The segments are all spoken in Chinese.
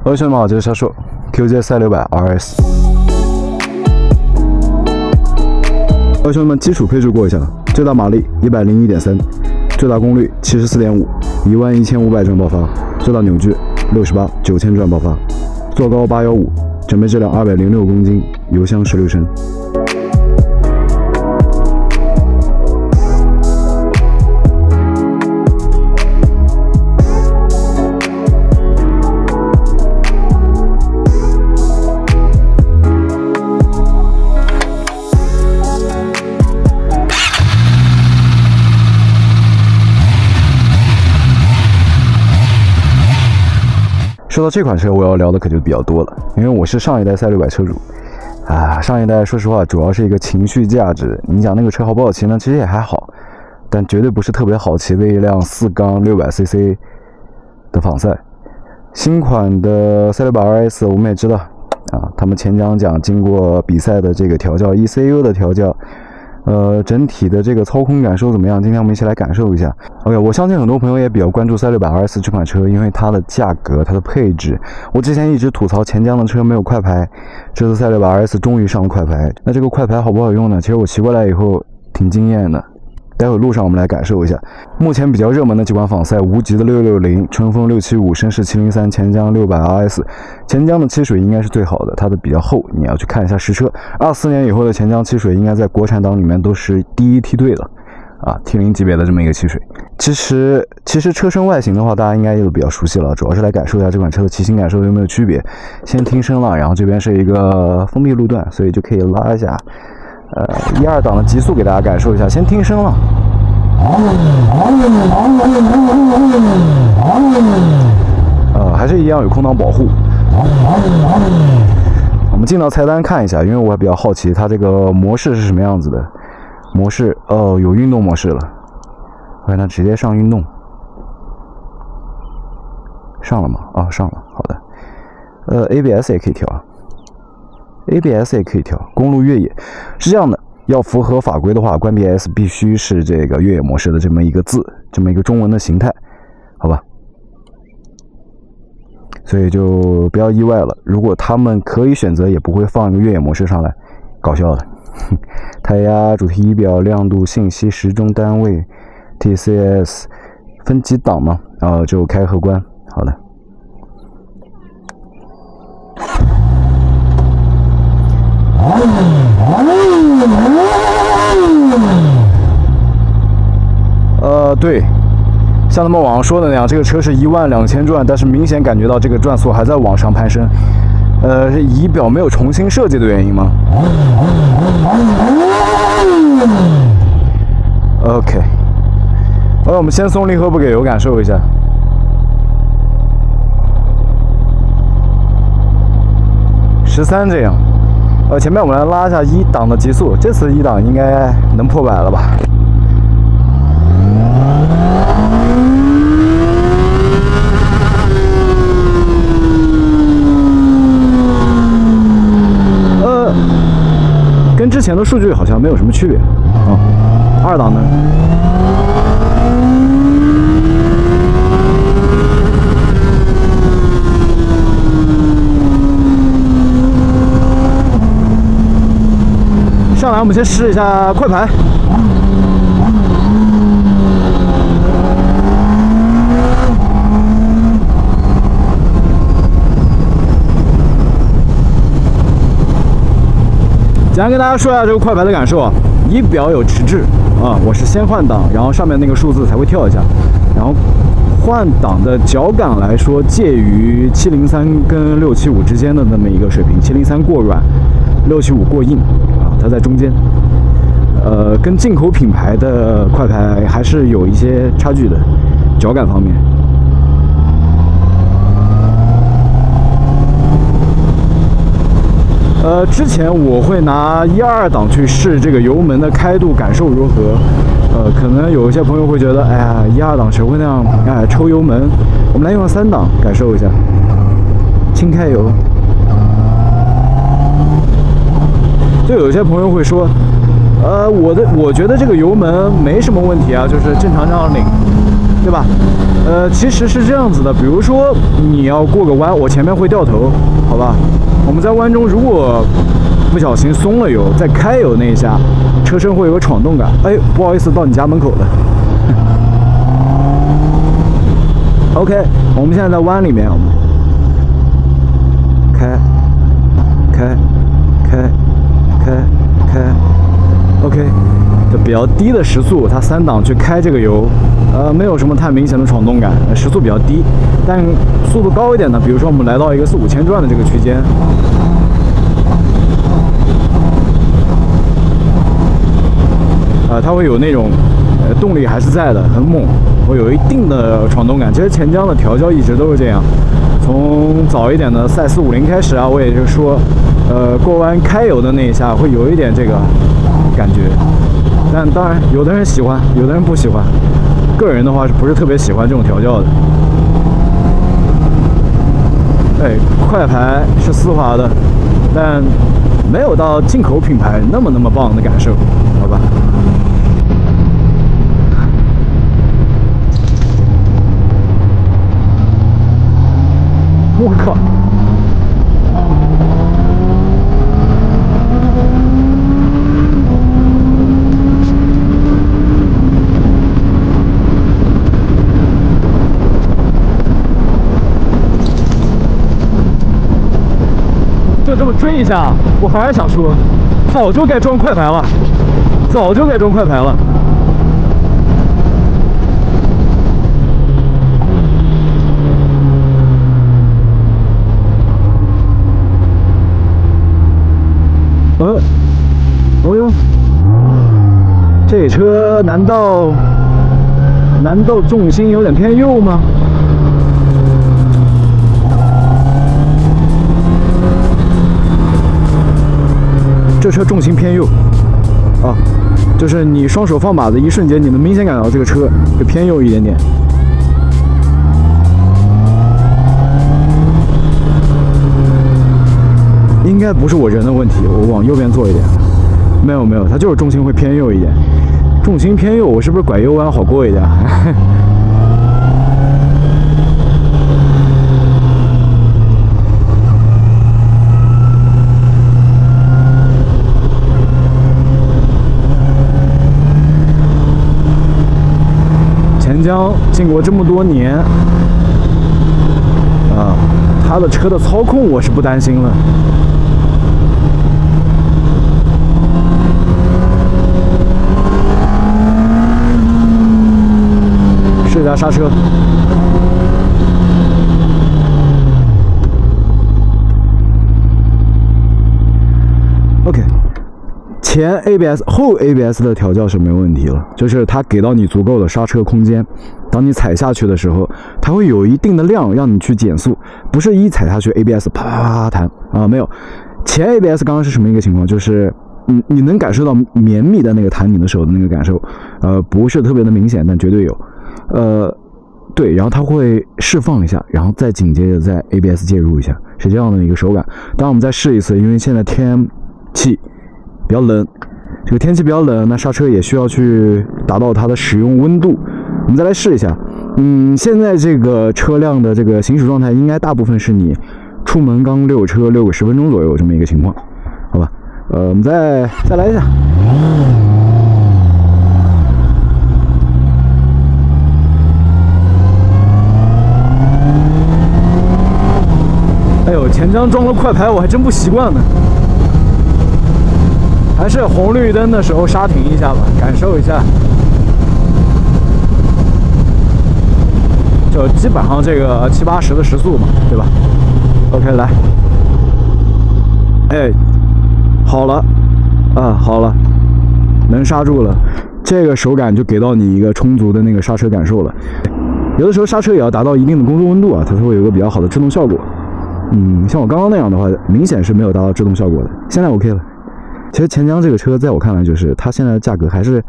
各位兄弟们好，这是销售 QJ 赛600 RS。各位兄弟们，基础配置过一下，最大马力101.3，最大功率74.5，11500转爆发，最大扭矩68，9000转爆发，座高815，整备质量206公斤，油箱16升。说到这款车，我要聊的可就比较多了，因为我是上一代赛600车主啊。上一代说实话，主要是一个情绪价值。你讲那个车好不好骑呢？其实也还好，但绝对不是特别好骑的一辆4缸 600cc 的仿赛。新款的赛600 RS 我们也知道啊，他们前讲经过比赛的这个调教 ECU 的调教。整体的这个操控感受怎么样？今天我们一起来感受一下。OK， 我相信很多朋友也比较关注赛600 RS 这款车，因为它的价格、它的配置。我之前一直吐槽钱江的车没有快排，这次赛600 RS 终于上了快排。那这个快排好不好用呢？其实我骑过来以后挺惊艳的。待会路上我们来感受一下。目前比较热门的几款仿赛，无极的660、春风675、绅士703、钱江600 RS。钱江的漆水应该是最好的，它的比较厚，你要去看一下实车。24年以后的钱江漆水应该在国产党里面都是第一梯队了啊 ，T0 级别的这么一个漆水。其实车身外形的话，大家应该也都比较熟悉了，主要是来感受一下这款车的骑行感受有没有区别。先听声了，然后这边是一个封闭路段，所以就可以拉一下。1、2档的极速给大家感受一下，先听声了。还是一样有空挡保护。我们进到菜单看一下，因为我还比较好奇它这个模式是什么样子的。模式有运动模式了，我看它直接上运动，上了吗？啊，上了，好的。ABS 也可以调。ABS 也可以调，公路越野是这样的，要符合法规的话，关闭 S 必须是这个越野模式的这么一个字，这么一个中文的形态，好吧？所以就不要意外了，如果他们可以选择，也不会放一个越野模式上来，搞笑的。胎压、主题仪表、亮度、信息、时钟单位、TCS 分几档吗？就开合关，好的。对，像他们网上说的那样，这个车是12000转，但是明显感觉到这个转速还在往上攀升。是仪表没有重新设计的原因吗 ？OK， 我们先松离合不给油，感受一下。13这样。前面我们来拉一下1档的极速，这次1档应该能破100了吧？跟之前的数据好像没有什么区别啊。2档呢？上来我们先试一下快排。简单跟大家说一下这个快排的感受啊，仪表有迟滞啊，我是先换挡，然后上面那个数字才会跳一下，然后换挡的脚感来说介于703跟675之间的那么一个水平，703过软，675过硬啊，它在中间。跟进口品牌的快排还是有一些差距的，脚感方面。之前我会拿1、2档去试这个油门的开度感受如何。可能有一些朋友会觉得，哎呀，1、2档谁会那样抽油门？我们来用3档感受一下，轻开油。就有些朋友会说，我觉得这个油门没什么问题啊，就是正常这样领。对吧？其实是这样子的，比如说你要过个弯，我前面会掉头，好吧？我们在弯中如果不小心松了油，在开油那一下，车身会有个闯动感。哎，不好意思，到你家门口了。OK， 我们现在在弯里面，开 OK， 就比较低的时速，它3档去开这个油，没有什么太明显的闯动感，时速比较低。但速度高一点的，比如说我们来到一个4、5千转的这个区间，它会有那种动力还是在的，很猛，会有一定的闯动感。其实钱江的调教一直都是这样，从早一点的赛450开始啊，我也就是说，过弯开油的那一下会有一点这个感觉。但当然，有的人喜欢，有的人不喜欢。个人的话是不是特别喜欢这种调教的？哎，快排是丝滑的，但没有到进口品牌那么棒的感受，好吧？我靠！就这么追一下，我还是想说，早就该装快排了，早就该装快排了。哦哟，这车难道重心有点偏右吗？这车重心偏右啊，就是你双手放把子一瞬间，你能明显感到这个车就偏右一点点。应该不是我人的问题，我往右边坐一点。没有，它就是重心会偏右一点。重心偏右，我是不是拐右弯好过一点？钱江经过这么多年，他的车的操控我是不担心了。试一下刹车。OK， 前 ABS 后 ABS 的调教是没有问题了，就是它给到你足够的刹车空间，当你踩下去的时候，它会有一定的量让你去减速，不是一踩下去 ABS 啪啪啪弹啊，没有。前 ABS 刚刚是什么一个情况？就是你能感受到绵密的那个弹你的手的那个感受，不是特别的明显，但绝对有。对，然后它会释放一下，然后再紧接着在 ABS 介入一下，是这样的一个手感。当然我们再试一次，因为现在天气比较冷，这个天气比较冷，那刹车也需要去达到它的使用温度。我们再来试一下。现在这个车辆的这个行驶状态，应该大部分是你出门刚溜车溜个10分钟左右这么一个情况，好吧？我们再来一下。哎呦，钱江装了快排，我还真不习惯呢。还是红绿灯的时候刹停一下吧，感受一下。就基本上这个70、80的时速嘛，对吧 ？OK， 来。哎，好了，好了，能刹住了。这个手感就给到你一个充足的那个刹车感受了。有的时候刹车也要达到一定的工作温度啊，它才会有一个比较好的制动效果。像我刚刚那样的话，明显是没有达到制动效果的。现在 OK 了。其实钱江这个车在我看来，就是它现在的价格还是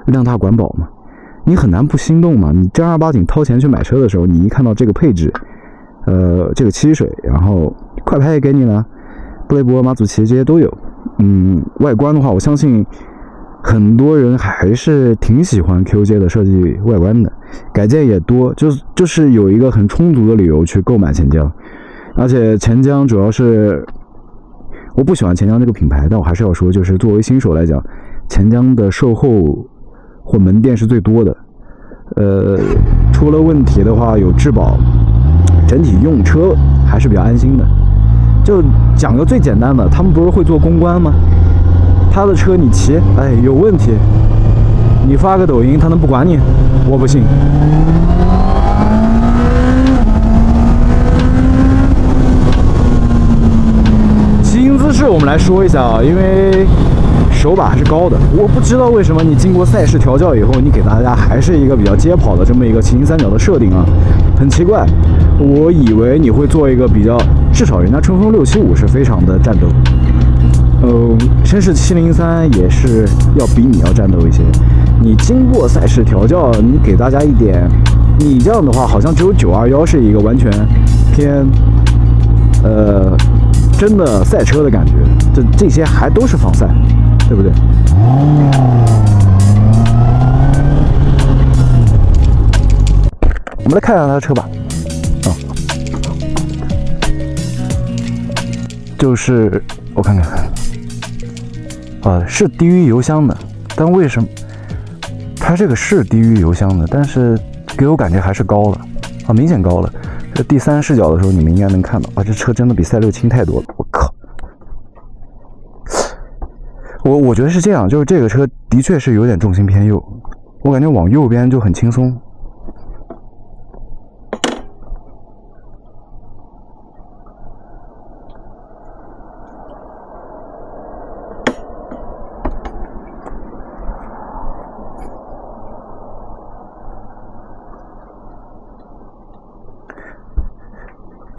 量大管饱嘛，你很难不心动嘛。你正儿八经掏钱去买车的时候，你一看到这个配置，这个漆水，然后快排也给你了，布雷博、马祖奇这些都有。外观的话，我相信很多人还是挺喜欢 QJ 的设计外观的，改件也多，就是有一个很充足的理由去购买钱江。而且钱江主要是我不喜欢钱江这个品牌，但我还是要说，就是作为新手来讲，钱江的售后或门店是最多的。出了问题的话有质保，整体用车还是比较安心的。就讲个最简单的，他们不是会做公关吗？他的车你骑，哎，有问题，你发个抖音，他能不管你？我不信。骑行姿势我们来说一下啊，因为手把还是高的，我不知道为什么你经过赛事调教以后，你给大家还是一个比较街跑的这么一个骑行三角的设定啊，很奇怪。我以为你会做一个比较，至少人家春风675是非常的战斗，绅士703也是要比你要战斗一些。你经过赛事调教，你给大家一点，你这样的话好像只有921是一个完全偏真的赛车的感觉，这些还都是仿赛，对不对？我们来看一下它的车吧。就是我看看，是低于油箱的，但为什么它这个是低于油箱的，但是给我感觉还是高了啊，明显高了。这第三视角的时候，你们应该能看到啊，这车真的比赛6轻太多了。我靠！我觉得是这样，就是这个车的确是有点重心偏右，我感觉往右边就很轻松。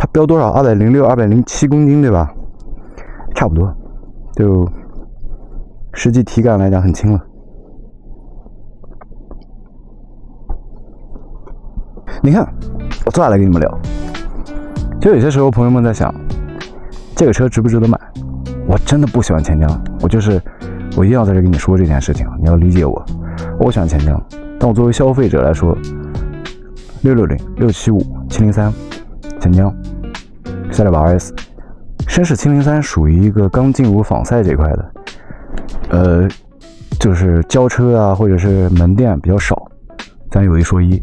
它标多少？206、207公斤，对吧？差不多，就实际体感来讲很轻了。你看，我坐下来跟你们聊。就有些时候，朋友们在想，这个车值不值得买？我真的不喜欢钱江，我一定要在这跟你说这件事情，你要理解我。我喜欢钱江，但我作为消费者来说，660、675、703。钱江368RS，绅士703属于一个刚进入仿赛这块的，就是交车啊或者是门店比较少。咱有一说一，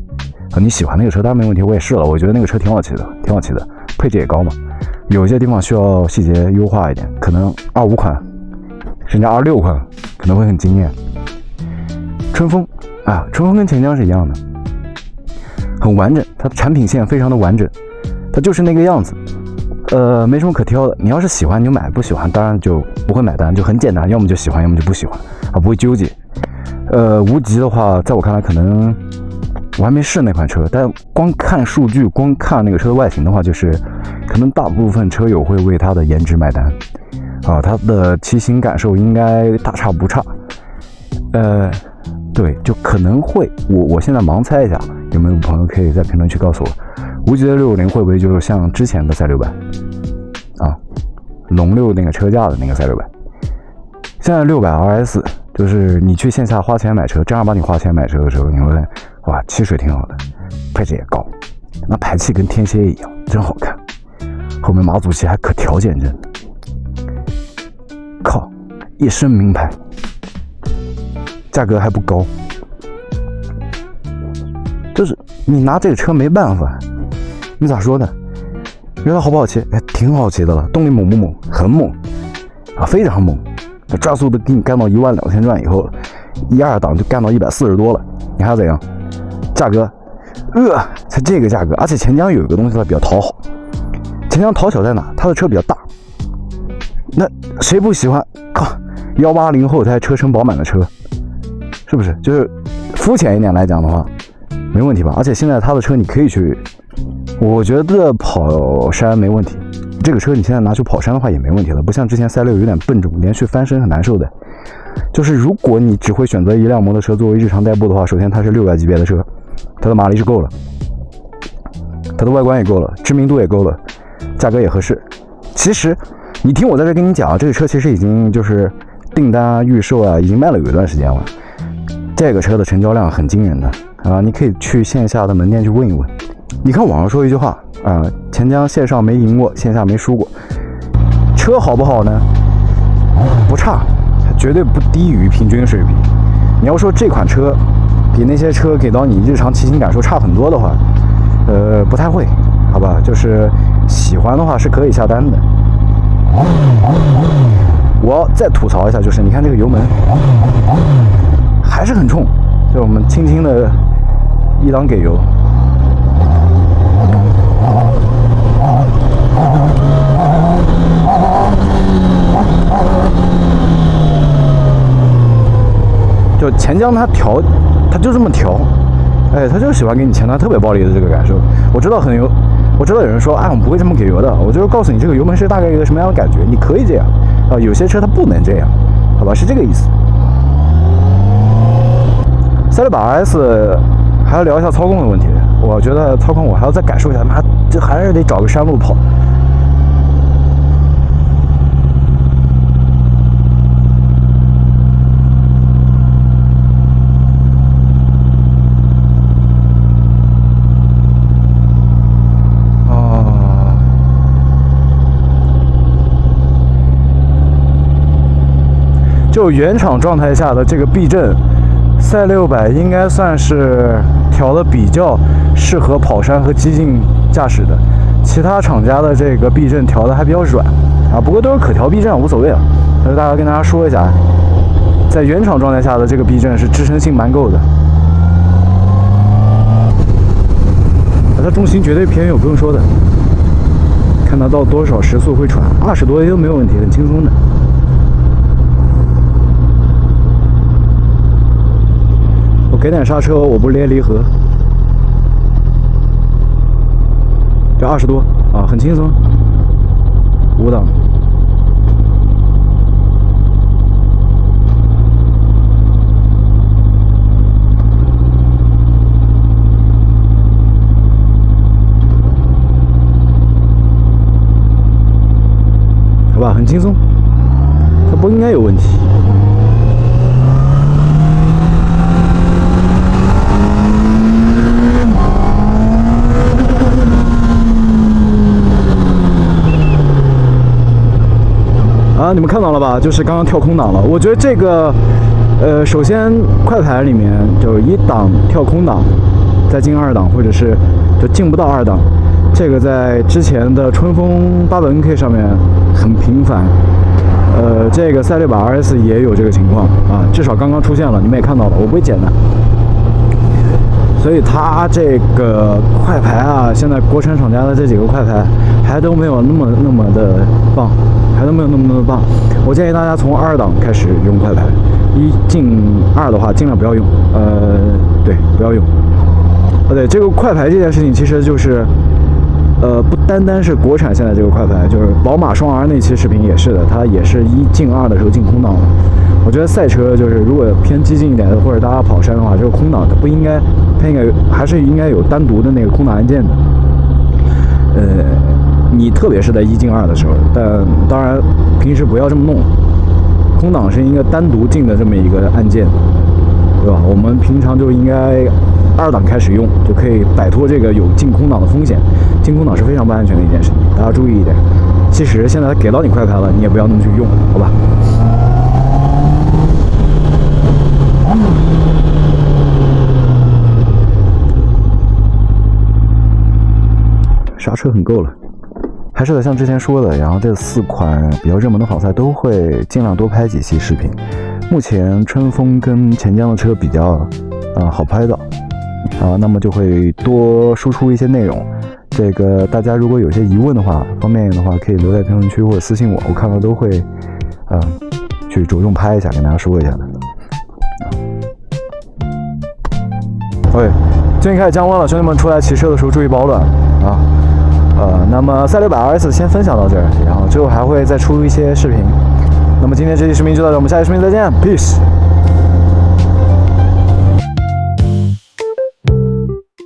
你喜欢那个车当然没问题，我也试了，我觉得那个车挺好骑的，配置也高嘛。有些地方需要细节优化一点，可能25款甚至26款可能会很惊艳。春风跟钱江是一样的，很完整，它的产品线非常的完整。它就是那个样子，没什么可挑的。你要是喜欢你就买，不喜欢当然就不会买单，就很简单，要么就喜欢，要么就不喜欢，不会纠结。无极的话，在我看来，可能我还没试那款车，但光看数据，光看那个车的外形的话，就是可能大部分车友会为它的颜值买单，它的骑行感受应该大差不差。对，就可能会，我现在盲猜一下，有没有朋友可以在评论区告诉我？无极的650会不会就是像之前的赛600龙6那个车架的那个赛600？现在600RS 就是你去线下花钱买车，正儿八经花钱买车的时候，你会发现哇，气水挺好的，配置也高，那排气跟天蝎一样，真好看。后面马祖系还可调减震，靠，一身名牌，价格还不高，就是你拿这个车没办法。你咋说呢？你说它好不好骑？挺好骑的了。动力猛不猛？很猛非常猛。转速都给你干到12000转以后，1.2档就干到140多了。你还要怎样？价格，才这个价格。而且钱江有一个东西它比较讨好。钱江讨巧在哪？它的车比较大。那谁不喜欢？靠，180后胎车身饱满的车，是不是？就是肤浅一点来讲的话，没问题吧？而且现在它的车你可以去。我觉得跑山没问题，这个车你现在拿去跑山的话也没问题了，不像之前赛6有点笨重，连续翻身很难受的。就是如果你只会选择一辆摩托车作为日常代步的话，首先它是600级别的车，它的马力是够了，它的外观也够了，知名度也够了，价格也合适。其实你听我在这跟你讲，这个车其实已经就是订单啊、预售啊，已经卖了有一段时间了。这个车的成交量很惊人的啊，你可以去线下的门店去问一问。你看网上说一句话啊，钱江线上没赢过，线下没输过。车好不好呢？不差，它绝对不低于平均水平。你要说这款车比那些车给到你日常骑行感受差很多的话，不太会，好吧？就是喜欢的话是可以下单的。我要再吐槽一下，就是你看这个油门还是很冲，就我们轻轻的一档给油，就钱江它调，它就这么调，哎，他就喜欢给你前端特别暴力的这个感受。我知道有人说，哎，我们不会这么给油的，我就是告诉你这个油门是大概一个什么样的感觉，你可以这样啊，有些车它不能这样，好吧，是这个意思。368RS 还要聊一下操控的问题，我觉得操控我还要再感受一下，妈，这还是得找个山路跑。就原厂状态下的这个避震，赛600应该算是调的比较适合跑山和激进驾驶的，其他厂家的这个避震调的还比较软啊，不过都是可调避震，无所谓了。但是大家跟大家说一下，在原厂状态下的这个避震是支撑性蛮够的，它重心绝对偏右，不用说的。看它到多少时速会喘，20多都没有问题，很轻松的。给点刹车，我不捏离合，就20多啊，很轻松，5档。好吧，很轻松，它不应该有问题。啊，你们看到了吧？就是刚刚跳空档了。我觉得这个，首先快排里面就1档跳空档，再进2档，或者是就进不到2档，这个在之前的春风800NK 上面很频繁。这个赛600RS 也有这个情况啊，至少刚刚出现了，你们也看到了，我不会剪的。所以它这个快排啊，现在国产厂家的这几个快排还都没有那么的棒，还都没有那么棒。我建议大家从2档开始用快排，进2的话尽量不要用，对，不要用。对，这个快排这件事情其实就是，不单单是国产现在这个快排，就是宝马双 R 那期视频也是的，它也是进2的时候进空档了。我觉得赛车就是如果偏激进一点的，或者大家跑山的话，这个空档它不应该，它还是应该有单独的那个空档按键的。你特别是在1进2的时候，但当然平时不要这么弄，空档是应该单独进的这么一个按键，对吧？我们平常就应该2档开始用，就可以摆脱这个有进空档的风险。进空档是非常不安全的一件事情，大家注意一点。其实现在它给到你快排了，你也不要那么去用，好吧？刹车很够了，还是得像之前说的，然后这4款比较热门的跑赛都会尽量多拍几期视频。目前春风跟钱江的车比较好拍到啊，那么就会多输出一些内容。这个大家如果有些疑问的话，方便的话可以留在评论区或者私信我，我看到都会去着重拍一下，跟大家说一下的。OK， 最近开始降温了，兄弟们出来骑车的时候注意保暖啊。那么赛600RS 先分享到这儿，然后之后还会再出一些视频。那么今天这期视频就到这，我们下期视频再见 ，peace。